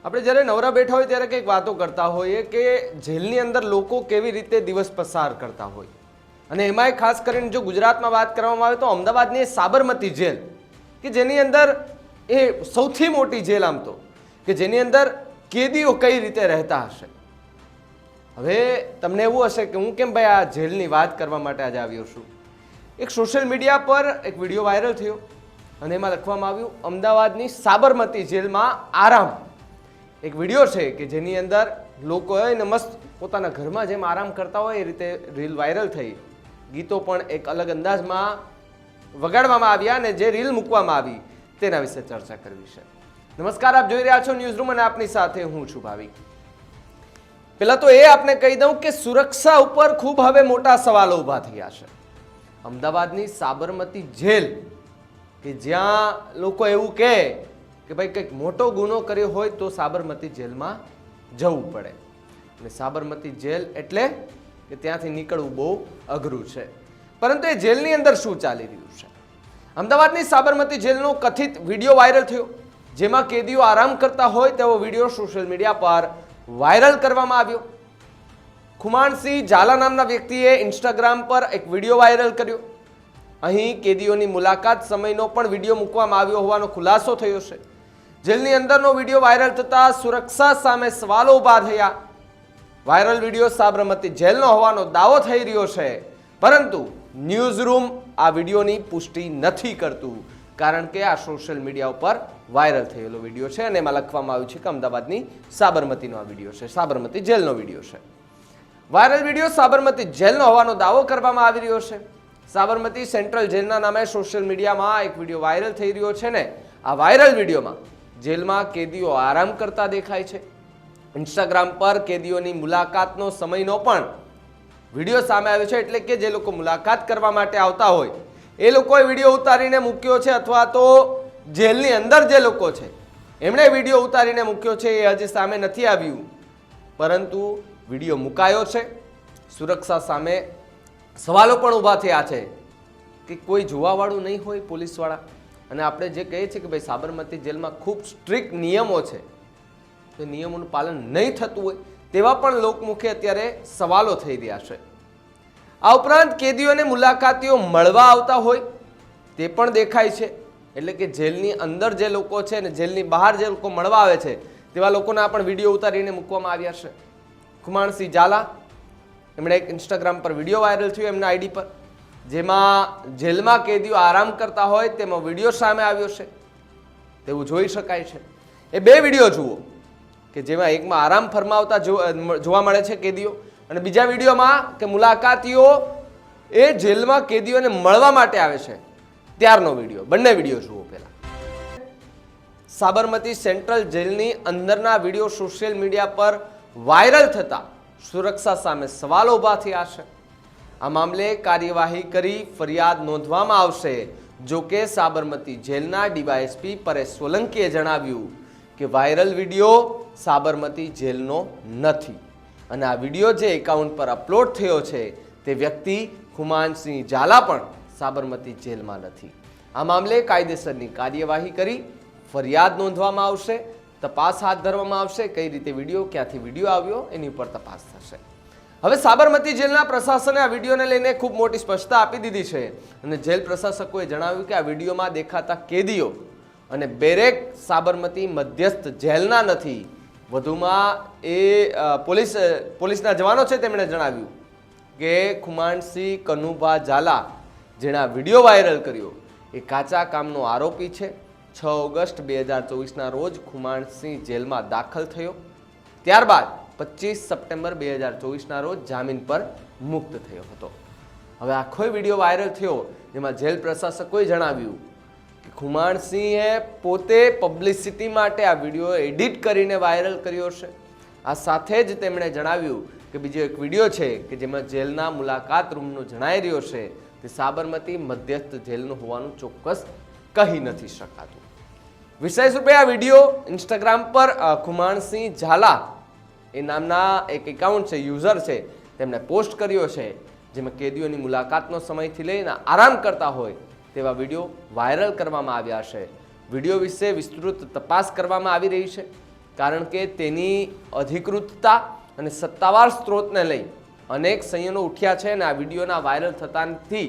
આપણે જ્યારે નવરા બેઠા હોય ત્યારે કંઈક વાતો કરતા હોઈએ કે જેલની અંદર લોકો કેવી રીતે દિવસ પસાર કરતા હોય, અને એમાંય ખાસ કરીને જો ગુજરાતમાં વાત કરવામાં આવે તો અમદાવાદની એ સાબરમતી જેલ કે જેની અંદર એ સૌથી મોટી જેલ આમ તો કે જેની અંદર કેદીઓ કઈ રીતે રહેતા હશે. હવે તમને એવું હશે કે હું કેમ ભાઈ આ જેલની વાત કરવા માટે આજે આવ્યો છું. એક સોશિયલ મીડિયા પર એક વિડીયો વાયરલ થયો અને એમાં લખવામાં આવ્યું અમદાવાદની સાબરમતી જેલમાં આરામ. એક વિડીયો છે કે જેની અંદર લોકો હોય ને મસ્ત પોતાના ઘરમાં જેમ આરામ કરતા હોય એ રીતે રીલ વાયરલ થઈ. ગીતો પણ એક અલગ અંદાજમાં વગાડવામાં આવ્યા અને જે રીલ મૂકવામાં આવી તેના વિશે ચર્ચા કરવી છે. નમસ્કાર, આપ જોઈ રહ્યા છો ન્યૂઝ રૂમ અને આપની સાથે હું છું ભાવિક. પહેલા તો એ આપને કહી દઉં કે સુરક્ષા ઉપર ખૂબ હવે મોટા સવાલો ઊભા થયા છે. અમદાવાદની સાબરમતી જેલ કે જ્યાં લોકો એવું કહે કે ભાઈ કંઈક મોટો ગુનો કર્યો હોય તો સાબરમતી જેલમાં જવું પડે, અને સાબરમતી જેલ એટલે કે ત્યાંથી નીકળવું બહુ અઘરું છે. પરંતુ એ જેલની અંદર શું ચાલી રહ્યું છે? અમદાવાદની સાબરમતી જેલનો કથિત વિડીયો વાયરલ થયો જેમાં કેદીઓ આરામ કરતા હોય તેવો વિડીયો સોશિયલ મીડિયા પર વાયરલ કરવામાં આવ્યો. ખુમાણસિંહ ઝાલા નામના વ્યક્તિએ ઇન્સ્ટાગ્રામ પર એક વિડીયો વાયરલ કર્યો. અહીં કેદીઓની મુલાકાત સમયનો પણ વિડીયો મૂકવામાં આવ્યો હોવાનો ખુલાસો થયો છે. જેલની અંદરનો વિડીયો વાયરલ થતા સુરક્ષા સામે સવાલો ઊભા થયા. વાયરલ વિડીયો સાબરમતી જેલનો હોવાનો દાવો થઈ રહ્યો છે, પરંતુ ન્યૂઝ રૂમ આ વિડીયોની પુષ્ટિ નથી કરતું, કારણ કે આ સોશિયલ મીડિયા ઉપર વાયરલ થયેલો વિડીયો છે અને એમાં લખવામાં આવ્યું છે કે અમદાવાદની સાબરમતીનો આ વિડીયો છે, સાબરમતી જેલનો વિડીયો છે. વાયરલ વિડીયો સાબરમતી જેલનો હોવાનો દાવો કરવામાં આવી રહ્યો છે. સાબરમતી સેન્ટ્રલ જેલના નામે સોશિયલ મીડિયામાં એક વિડીયો વાયરલ થઈ રહ્યો છે ને આ વાયરલ વિડીયોમાં જેલમાં કેદીઓ આરામ કરતા દેખાય છે. ઇન્સ્ટાગ્રામ પર કેદીઓની મુલાકાતનો સમયનો પણ વિડીયો સામે આવ્યો છે, એટલે કે જે લોકો મુલાકાત કરવા માટે આવતા હોય એ લોકોએ વિડીયો ઉતારીને મૂક્યો છે, અથવા તો જેલની અંદર જે લોકો છે એમણે વિડીયો ઉતારીને મૂક્યો છે. એ હજી સામે નથી આવ્યું, પરંતુ વિડીયો મુકાયો છે. સુરક્ષા સામે સવાલો પણ ઊભા થયા છે કે કોઈ જોવાવાળું નહીં હોય, પોલીસવાળા. અને આપણે જે કહીએ છીએ કે ભાઈ સાબરમતી જેલમાં ખૂબ સ્ટ્રિક્ટ નિયમો છે, તો નિયમોનું પાલન નહીં થતું હોય તેવા પણ લોકમુખે અત્યારે સવાલો થઈ રહ્યા છે. આ ઉપરાંત કેદીઓને મુલાકાતીઓ મળવા આવતા હોય તે પણ દેખાય છે, એટલે કે જેલની અંદર જે લોકો છે ને જેલની બહાર જે લોકો મળવા આવે છે તેવા લોકોના પણ વિડીયો ઉતારીને મૂકવામાં આવ્યા છે. ખુમાણસિંહ ઝાલા એમણે એક ઇન્સ્ટાગ્રામ પર વિડીયો વાયરલ થયો એમના આઈડી પર, જેમાં જેલમાં કેદીઓ આરામ કરતા હોય તેમાં વિડીયો સામે આવ્યો છે તેવું જોઈ શકાય છે. એ બે વિડીયો જુઓ કે જેમાં એકમાં આરામ ફરમાવતા જોવા મળે છે કેદીઓ, અને બીજા વિડીયોમાં કે મુલાકાતીઓ એ જેલમાં કેદીઓને મળવા માટે આવે છે ત્યારનો વિડીયો. બંને વિડીયો જુઓ. પહેલા સાબરમતી સેન્ટ્રલ જેલની અંદરના વિડીયો સોશિયલ મીડિયા પર વાયરલ થતા સુરક્ષા સામે સવાલો ઊભા થયા છે. આ મામલે કાર્યવાહી કરી ફરિયાદ નોંધવામાં આવશે. જો કે સાબરમતી જેલના ડીવાયએસપી પરેશ સોલંકીએ જણાવ્યું કે વાયરલ વિડીયો સાબરમતી જેલનો નથી, અને આ વિડીયો જે એકાઉન્ટ પર અપલોડ થયો છે તે વ્યક્તિ ખુમાણસિંહ ઝાલા પણ સાબરમતી જેલમાં નથી. આ મામલે કાયદેસરની કાર્યવાહી કરી ફરિયાદ નોંધવામાં આવશે, તપાસ હાથ ધરવામાં આવશે. કઈ રીતે વિડીયો, ક્યાંથી વિડીયો આવ્યો એની ઉપર તપાસ થશે. હવે સાબરમતી જેલના પ્રશાસને આ વિડીયોને લઈને ખૂબ મોટી સ્પષ્ટતા આપી દીધી છે, અને જેલ પ્રશાસકોએ જણાવ્યું કે આ વિડીયોમાં દેખાતા કેદીઓ અને બેરેક સાબરમતી મધ્યસ્થ જેલના નથી. વધુમાં એ પોલીસના જવાનો છે તેમણે જણાવ્યું કે ખુમાણસિંહ કનુભા ઝાલા જેણે આ વિડીયો વાયરલ કર્યો એ કાચા કામનો આરોપી છે. 6 ઓગસ્ટ 2024ના રોજ ખુમાણસિંહ જેલમાં દાખલ થયો, ત્યારબાદ 25 સપ્ટેમ્બર 2024ના રોજ જામીન પર મુક્ત થયો હતો. હવે આખો વિડીયો વાયરલ થયો જેમાં જેલ પ્રશાસકોએ જણાવ્યું કે ખુમાણસિંહે પોતે પબ્લિસિટી માટે આ વિડીયો એડિટ કરીને વાયરલ કર્યો છે. આ સાથે જ તેમણે જણાવ્યું કે બીજો એક વિડીયો છે કે જેમાં જેલના મુલાકાત રૂમનો જણાઈ રહ્યો છે તે સાબરમતી મધ્યસ્થ જેલનું હોવાનું ચોક્કસ કહી નથી શકાતું. વિશેષ રૂપે આ વિડીયો ઇન્સ્ટાગ્રામ પર ખુમાણસિંહ ઝાલા એ નામના એક એકાઉન્ટ છે, યુઝર છે, તેમણે પોસ્ટ કર્યો છે, જેમાં કેદીઓની મુલાકાતનો સમયથી લઈને આરામ કરતા હોય તેવા વિડીયો વાયરલ કરવામાં આવ્યા છે. વિડીયો વિશે વિસ્તૃત તપાસ કરવામાં આવી રહી છે. કારણ કે તેની અધિકૃતતા અને સત્તાવાર સ્ત્રોતને લઈ અનેક સંયનો ઉઠ્યા છે અને આ વિડીયોના વાયરલ થતાથી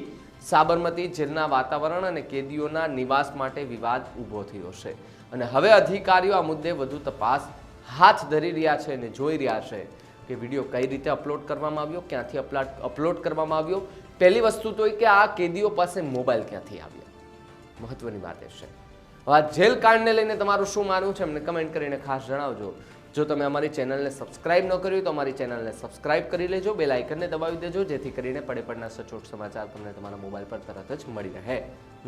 સાબરમતી જેલના વાતાવરણ અને કેદીઓના નિવાસ માટે વિવાદ ઊભો થયો છે અને હવે અધિકારીઓ આ મુદ્દે વધુ તપાસ હાથ ધરી રહ્યા છે અને જોઈ રહ્યા છે કે વિડીયો કઈ રીતે અપલોડ કરવામાં આવ્યો, ક્યાંથી અપલોડ કરવામાં આવ્યો. પહેલી વસ્તુ તો એ કે આ કેદીઓ પાસે મોબાઈલ ક્યાંથી આવ્યા, મહત્વની વાત એ છે. હવે આ જેલ કાંડને લઈને તમારું શું માનવું છે અમને કમેન્ટ કરીને ખાસ જણાવજો. જો તમે અમારી ચેનલને સબસ્ક્રાઇબ ન કર્યું તો અમારી ચેનલને સબસ્ક્રાઇબ કરી લેજો, બેલ આઇકનને દબાવી દેજો, જેથી કરીને પડે પડના સચોટ સમાચાર તમને તમારા મોબાઈલ પર તરત જ મળી રહે. નમસ્કાર.